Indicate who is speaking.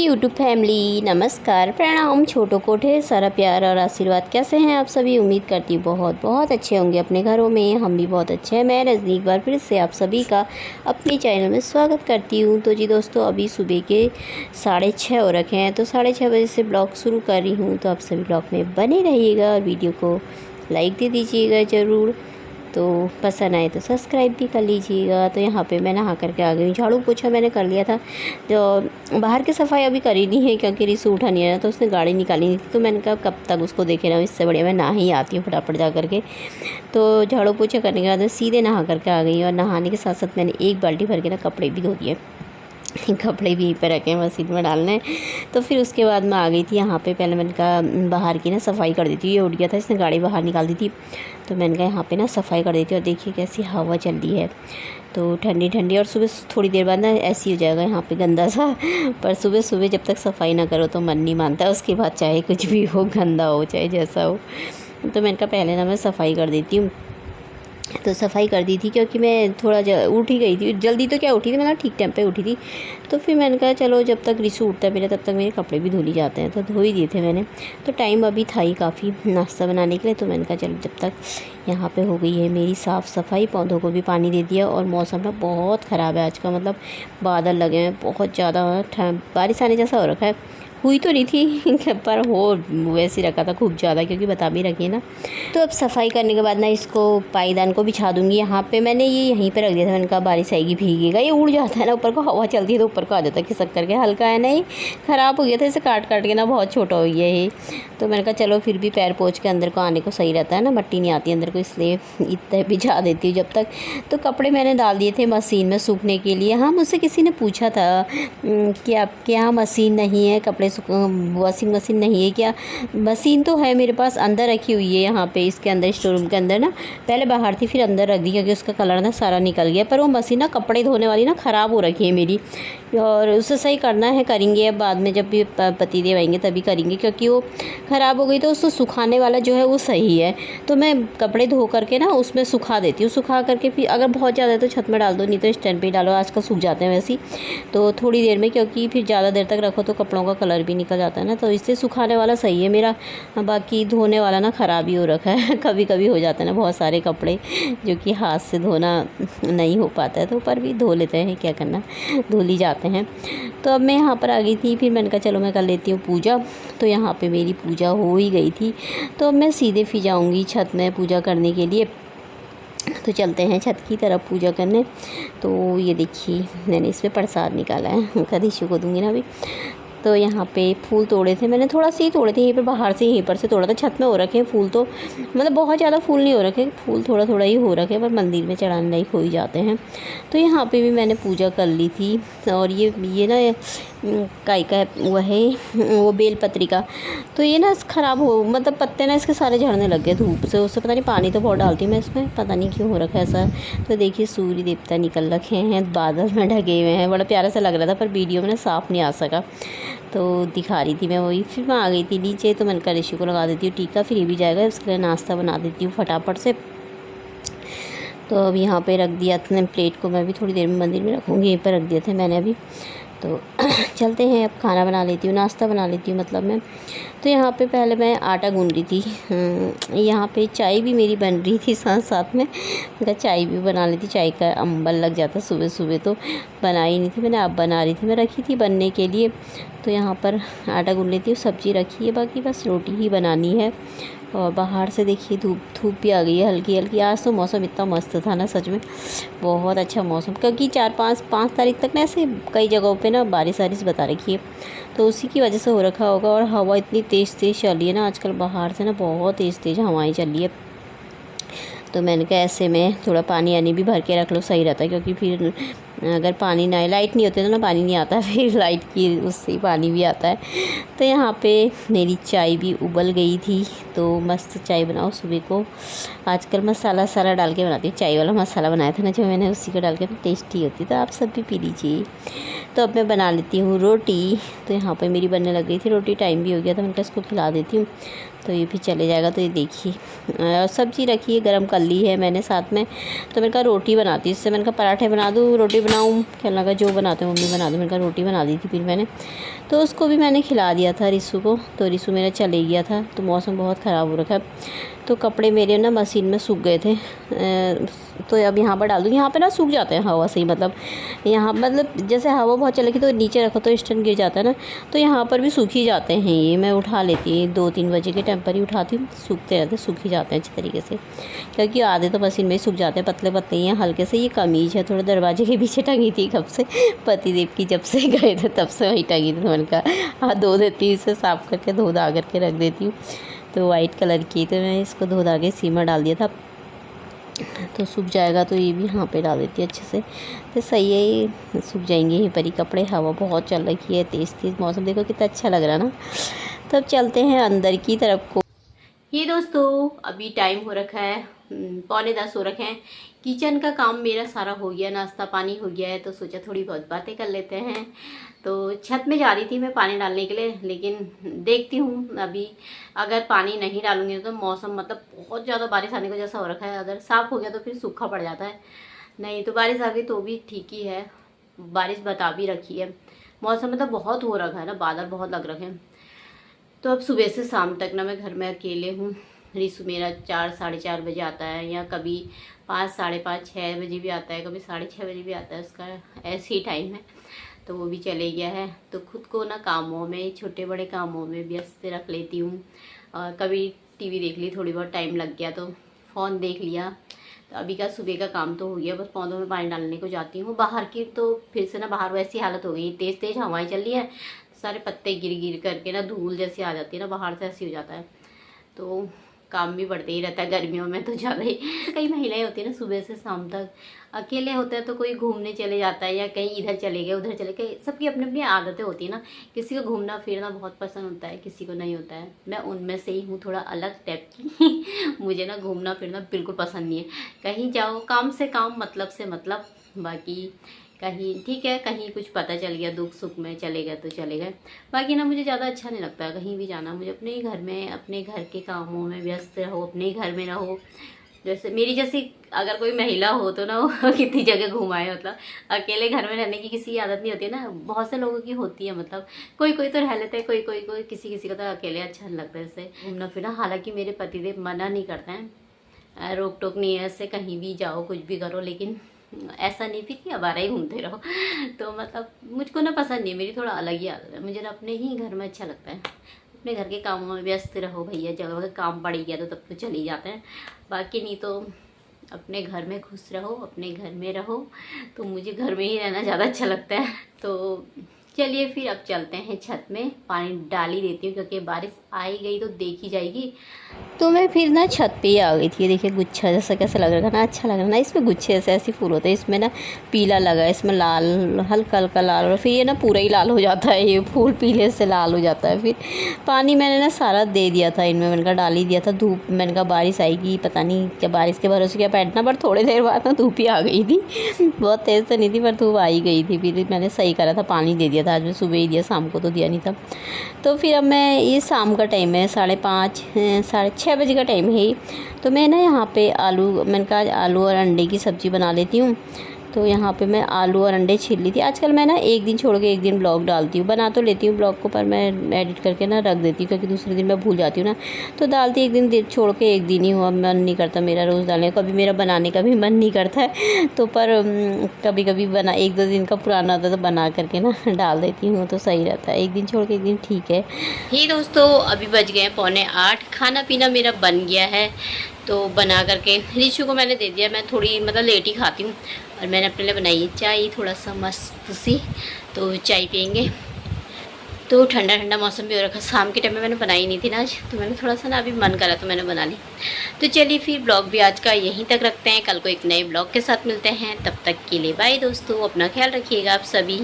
Speaker 1: YouTube family, नमस्कार, प्रणाम। छोटों को ढेर सारा प्यार और आशीर्वाद। कैसे हैं आप सभी? उम्मीद करती हूँ बहुत बहुत अच्छे होंगे अपने घरों में। हम भी बहुत अच्छे हैं। मैं रजनी एक बार फिर से आप सभी का अपने चैनल में स्वागत करती हूँ। तो जी दोस्तों, अभी सुबह के 6:30 हो रखे हैं। तो 6:30 बजे से ब्लॉग शुरू कर रही हूँ। तो आप सभी ब्लॉग में बने रहिएगा और वीडियो को लाइक दे दीजिएगा ज़रूर। तो पसंद आए तो सब्सक्राइब भी कर लीजिएगा। तो यहाँ पे मैं नहा करके आ गई हूँ। झाड़ू पोछा मैंने कर लिया था। जो बाहर की सफाई अभी करी नहीं है क्योंकि रिसु उठा नहीं है, तो उसने गाड़ी निकाली नहीं थी। तो मैंने कहा कब तक उसको देखे ना, इससे बढ़िया मैं नहा ही आती हूँ फटाफट जा करके। तो झाड़ू पोछा करने के बाद मैं सीधे नहा करके आ गई। और नहाने के साथ साथ मैंने एक बाल्टी भर के ना कपड़े भी धो दिए। कपड़े भी यहीं पर रखे हैं, मशीन में डालने। तो फिर उसके बाद मैं आ गई थी यहाँ पे। पहले मैंने कहा बाहर की ना सफाई कर दी थी। ये उठ गया था, इसने गाड़ी बाहर निकाल दी थी। तो मैंने कहा यहाँ पे ना सफाई कर देती हूँ। और देखिए कैसी हवा चल रही है, तो ठंडी ठंडी। और सुबह थोड़ी देर बाद ना ऐसी हो जाएगा यहाँ पे गंदा सा। पर सुबह सुबह जब तक सफाई ना करो तो मन नहीं मानता। उसके बाद चाहे कुछ भी हो, गंदा हो चाहे जैसा हो। तो मैंने कहा पहले ना मैं सफाई कर देती हूँ। तो सफाई कर दी थी क्योंकि मैं थोड़ा उठ ही गई थी। जल्दी तो क्या उठी थी, मतलब ठीक टाइम पे उठी थी। तो फिर मैंने कहा चलो जब तक रिसु उठता है मेरा तब तक मेरे कपड़े भी धो ली जाते हैं। तो धो ही दिए थे मैंने। तो टाइम अभी था ही काफ़ी नाश्ता बनाने के लिए। तो मैंने कहा चलो जब तक यहाँ पे हो गई है मेरी साफ़ सफाई, पौधों को भी पानी दे दिया। और मौसम ना बहुत ख़राब है आज का, मतलब बादल लगे हैं बहुत ज़्यादा। बारिश आने जैसा हो रखा है। हुई तो नहीं थी पर हो वैसे ही रखा था खूब ज़्यादा, क्योंकि बता भी रखी है ना। तो अब सफाई करने के बाद ना इसको पायदान को बिछा दूँगी। यहाँ पे मैंने ये यहीं पे रख दिया था। मैंने कहा बारिश आएगी भीगेगा। ये उड़ जाता है ना ऊपर को, हवा चलती है तो ऊपर को आ जाता है खिसक करके। हल्का है ना, ये ख़राब हो गया था। इसे काट काट के ना बहुत छोटा हो गया ये। तो मैंने कहा चलो फिर भी पैर पोंछ के अंदर को आने को सही रहता है ना, मट्टी नहीं आती अंदर को, इसलिए इतना बिछा देती हूँ जब तक। तो कपड़े मैंने डाल दिए थे मशीन में सूखने के लिए। हाँ, मुझसे किसी ने पूछा था कि आपके यहाँ मशीन नहीं है, कपड़े वॉशिंग मशीन नहीं है क्या? मशीन तो है मेरे पास, अंदर रखी हुई है यहाँ पे इसके अंदर, स्टोर रूम के अंदर ना। पहले बाहर थी फिर अंदर रख दी क्योंकि उसका कलर ना सारा निकल गया। पर वो मशीन ना कपड़े धोने वाली ना ख़राब हो रखी है मेरी, और उसे सही करना है, करेंगे अब बाद में जब भी पतिदेव आएंगे तभी करेंगे। क्योंकि वो ख़राब हो गई तो उसको सुखाने वाला जो है वो सही है। तो मैं कपड़े धो करके ना उसमें सुखा देती हूँ। सुखा करके फिर अगर बहुत ज़्यादा है तो छत में डाल दो, नहीं तो स्टैंड पे ही डालो। आजकल सूख जाते हैं वैसे ही। तो थोड़ी देर में, क्योंकि फिर ज़्यादा देर तक रखो तो कपड़ों का कलर भी निकल जाता है ना। तो इसलिए सुखाने वाला सही है मेरा। बाकी धोने वाला ना ख़राब ही हो रखा है। कभी कभी हो जाता है ना बहुत सारे कपड़े जो कि हाथ से धोना नहीं हो पाता है, तो पर भी धो लेते हैं, क्या करना, धो ली जाते हैं। तो अब मैं यहाँ पर आ गई थी। फिर मैंने कहा चलो मैं कर लेती हूँ पूजा। तो यहाँ पे मेरी पूजा हो ही गई थी। तो अब मैं सीधे फिर जाऊँगी छत में पूजा करने के लिए। तो चलते हैं छत की तरफ पूजा करने। तो ये देखिए मैंने इसमें प्रसाद निकाला है, कदीशु को दूँगी ना अभी। तो यहाँ पे फूल तोड़े थे मैंने, थोड़ा सा ही तोड़े थे, यहीं पर बाहर से यहीं पर से तोड़ा था। छत में हो रखे हैं फूल, तो मतलब बहुत ज़्यादा फूल नहीं हो रखे, फूल थोड़ा थोड़ा ही हो रखे, पर मंदिर में चढ़ाने लायक हो ही जाते हैं। तो यहाँ पे भी मैंने पूजा कर ली थी। और ये ना काय का वो है, वो बेलपत्री का। तो ये ना ख़राब हो, मतलब पत्ते ना इसके सारे झड़ने लग गए धूप से। उससे पता नहीं, पानी तो बहुत डालती हूँ मैं इसमें, पता नहीं क्यों हो रखा है ऐसा। तो देखिए सूर्य देवता निकल रखे हैं, बादल में ढके हुए हैं। बड़ा प्यारा सा लग रहा था, पर वीडियो में ना साफ़ नहीं आ सका, तो दिखा रही थी मैं वही। फिर मैं आ गई थी नीचे। तो मैंने कहा ऋषि को लगा देती हूँ टीका, फिर ये भी जाएगा। उसके लिए नाश्ता बना देती हूँ फटाफट से। तो अब यहाँ पे रख दिया था प्लेट को, मैं भी थोड़ी देर में मंदिर में रखूँगी। यहीं पर रख दिया था मैंने अभी। तो चलते हैं, अब खाना बना लेती हूँ, नाश्ता बना लेती हूँ मतलब मैं। तो यहाँ पे पहले मैं आटा गूँध रही थी। यहाँ पे चाय भी मेरी बन रही थी साथ साथ में। मैं चाय भी बना लेती, चाय का अम्बल लग जाता सुबह सुबह। तो बनाई नहीं थी मैंने, अब बना रही थी, मैं रखी थी बनने के लिए। तो यहाँ पर आटा गूँध लेती हूँ, सब्ज़ी रखी है, बाकी बस रोटी ही बनानी है। और बाहर से देखिए धूप भी आ गई है हल्की हल्की। आज तो मौसम इतना मस्त था ना, सच में बहुत अच्छा मौसम। क्योंकि 4-5 तारीख तक ना ऐसे कई जगहों पे ना बारिश बता रखी है, तो उसी की वजह से हो रखा होगा। और हवा इतनी तेज़ चल रही है ना आजकल, बाहर से ना बहुत तेज़ हवाएं चल रही है। तो मैंने कहा ऐसे में थोड़ा पानी आनी भी भर के रख लो, सही रहता है। क्योंकि फिर अगर पानी ना आए, लाइट नहीं होती तो ना पानी नहीं आता, फिर लाइट की उससे ही पानी भी आता है। तो यहाँ पे मेरी चाय भी उबल गई थी। तो मस्त चाय बनाओ सुबह को। आजकल मसाला डाल के बनाती हूँ, चाय वाला मसाला बनाया था ना जो मैंने, उसी को डाल के टेस्टी होती। तो आप सब भी पी लीजिए। तो अब मैं बना लेती हूँ रोटी। तो यहाँ पे मेरी बनने लग गई थी रोटी, टाइम भी हो गया था। मैंने कहा इसको खिला देती हूँ तो ये भी चले जाएगा। तो ये देखिए सब्ज़ी रखी है, गरम कर ली है मैंने साथ में। तो मैंने कहा रोटी बनाती, इससे मैंने कहा पराठे बना दूँ, रोटी बनाऊँ, क्या लगा जो बनाते हैं मम्मी बना दो। मैंने कहा रोटी बना दी थी फिर मैंने, तो उसको भी मैंने खिला दिया था रिशु को। तो रिशु मेरा चले गया था, तो मौसम बहुत ख़राब हो रखा है। तो कपड़े मेरे ना मशीन में सूख गए थे, तो अब यहाँ पर डाल दूँगी। यहाँ पे ना सूख जाते हैं हवा से ही, मतलब यहाँ मतलब जैसे हवा बहुत चलेगी तो नीचे रखो तो स्टैंड गिर जाता है ना, तो यहाँ पर भी सूख ही जाते हैं। ये मैं उठा लेती हूँ 2-3 बजे के टाइम पर ही उठाती हूँ, सूखते रहते, सूख ही जाते हैं अच्छी तरीके से, क्योंकि आधे तो मशीन में ही सूख जाते हैं, पतले पतले ही हैं हल्के से। ये कमीज है, थोड़ा दरवाजे के पीछे टंगी थी कब से, पतिदेव की जब से गए थे तब से वही टंगी थी। तो मैंने कहा हाँ धो देती हूँ, इसे साफ़ करके धो धा करके रख देती हूँ। तो वाइट कलर की, तो मैं इसको धो धा के सीमा डाल दिया था, तो सूख जाएगा। तो ये भी यहाँ पे डाल देती है अच्छे से, तो सही है, ये सूख जाएंगे यहीं पर ही कपड़े। हवा बहुत चल रही है, तेज़ तेज़ मौसम, देखो कितना अच्छा लग रहा है ना। तब चलते हैं अंदर की तरफ को। ये दोस्तों अभी टाइम हो रखा है 9:45 हो रखे हैं। किचन का काम मेरा सारा हो गया, नाश्ता पानी हो गया है, तो सोचा थोड़ी बहुत बातें कर लेते हैं। तो छत में जा रही थी मैं पानी डालने के लिए, लेकिन देखती हूँ अभी अगर पानी नहीं डालूंगी तो मौसम मतलब बहुत ज़्यादा बारिश आने को जैसा हो रखा है। अगर साफ़ हो गया तो फिर सूखा पड़ जाता है, नहीं तो बारिश आ गई तो भी ठीक ही है। बारिश बता भी रखी है, मौसम मतलब बहुत हो रखा है ना, बादल बहुत लग रखे हैं। तो अब सुबह से शाम तक ना मैं घर में अकेले हूँ। रिशु मेरा 4-4:30 बजे आता है, या कभी 5, 5:30, 6 बजे भी आता है, कभी 6:30 बजे भी आता है, उसका ऐसे ही टाइम है। तो वो भी चले गया है, तो खुद को ना कामों में, छोटे बड़े कामों में व्यस्त रख लेती हूँ। और कभी टीवी देख ली, थोड़ी बहुत टाइम लग गया तो फ़ोन देख लिया। तो अभी का सुबह का काम तो हो गया, बस पौधों में पानी डालने को जाती हूँ। बाहर की तो फिर से ना बाहर वैसी हालत हो गई, तेज़ तेज़ हवाएं चल रही है, सारे पत्ते गिर गिर करके ना धूल जैसी आ जाती है ना, बाहर से ऐसी हो जाता है। तो काम भी बढ़ते ही रहता है गर्मियों में तो ज़्यादा ही। कई महिलाएं होती है ना सुबह से शाम तक अकेले होते हैं, तो कोई घूमने चले जाता है या कहीं इधर चले गए उधर चले गए, सबकी अपनी अपनी आदतें होती है ना। किसी को घूमना फिरना बहुत पसंद होता है, किसी को नहीं होता है। मैं उनमें से ही हूँ, थोड़ा अलग टाइप की। मुझे ना घूमना फिरना बिल्कुल पसंद नहीं है। कहीं जाओ काम से काम, मतलब से मतलब, बाकी कहीं ठीक है, कहीं कुछ पता चल गया दुख सुख में चले गए तो चले गए, बाकी ना मुझे ज़्यादा अच्छा नहीं लगता कहीं भी जाना। मुझे अपने ही घर में, अपने घर के कामों में व्यस्त रहो, अपने ही घर में रहो। जैसे मेरी जैसी अगर कोई महिला हो तो ना वो कितनी जगह घुमाए, मतलब अकेले घर में रहने की किसी की आदत नहीं होती है ना, बहुत से लोगों की होती है। मतलब कोई कोई तो रह लेते हैं, कोई कोई कोई किसी किसी को तो अकेले अच्छा नहीं लगता ऐसे घूमना फिरना। हालांकि मेरे पतिदेव मना नहीं करते हैं, रोक टोक नहीं है ऐसे, कहीं भी जाओ कुछ भी करो, लेकिन ऐसा नहीं फिर कि आवारा ही घूमते रहो। तो मतलब मुझको ना पसंद नहीं है, मेरी थोड़ा अलग ही आदत है। मुझे ना अपने ही घर में अच्छा लगता है, अपने घर के कामों में व्यस्त रहो भैया। जगह का काम पड़ गया तो तब तो चले जाते हैं, बाकी नहीं तो अपने घर में खुश रहो, अपने घर में रहो। तो मुझे घर में ही रहना ज़्यादा अच्छा लगता है। तो चलिए फिर अब चलते हैं छत में, पानी डाल ही देती हूँ क्योंकि बारिश आई गई तो देखी जाएगी। तो मैं फिर ना छत पे ही आ गई थी। देखिए गुच्छा जैसा कैसा लग रहा था ना, अच्छा लग रहा ना। इसमें गुच्छे ऐसे ऐसे फूल होते हैं, इसमें ना पीला लगा है, इसमें लाल, हल्का हल्का लाल, और फिर ये ना पूरा ही लाल हो जाता है, ये फूल पीले से लाल हो जाता है। फिर पानी मैंने ना सारा दे दिया था इनमें, मैंने कहा डाल ही दिया था। धूप मैंने कहा बारिश आएगी, पता नहीं क्या बारिश के भरोसे क्या बैठना, पर थोड़ी देर बाद ना धूप ही आ गई थी। बहुत तेज़ तो नहीं थी पर धूप आ ही गई थी। फिर मैंने सही करा था, पानी दे दिया था। आज मैं सुबह ही दिया, शाम को तो दिया नहीं था। तो फिर अब मैं, ये शाम का टाइम है, 5:30 6:30 बजे का टाइम है। तो मैं ना यहाँ पे आलू, मैंने कहा आलू और अंडे की सब्ज़ी बना लेती हूँ। तो यहाँ पे मैं आलू और अंडे छील ली थी। आजकल मैं ना एक दिन छोड़ के एक दिन ब्लॉग डालती हूँ, बना तो लेती हूँ ब्लॉग को, पर मैं एडिट करके ना रख देती हूँ क्योंकि दूसरे दिन मैं भूल जाती हूँ ना। तो डालती एक दिन छोड़ के एक दिन ही हुआ, मन नहीं करता मेरा रोज़ डालने का, कभी मेरा बनाने का भी मन नहीं करता है। तो पर कभी कभी बना, 1-2 दिन का पुराना होता है तो बना करके ना डाल देती हूँ, तो सही रहता है। एक दिन छोड़ के एक दिन ठीक है। ही दोस्तों अभी बज गए 7:45, खाना पीना मेरा बन गया है। तो बना करके रिशु को मैंने दे दिया। मैं थोड़ी मतलब लेट ही खाती हूँ, और मैंने अपने लिए बनाई है चाय, थोड़ा सा मस्त सी। तो चाय पियेंगे। तो ठंडा ठंडा मौसम भी हो रखा, शाम के टाइम में मैंने बनाई नहीं थी ना आज, तो मैंने थोड़ा सा ना अभी मन करा तो मैंने बना ली। तो चलिए फिर ब्लॉग भी आज का यहीं तक रखते हैं, कल को एक नए ब्लॉग के साथ मिलते हैं। तब तक के लिए बाय दोस्तों, अपना ख्याल रखिएगा आप सभी।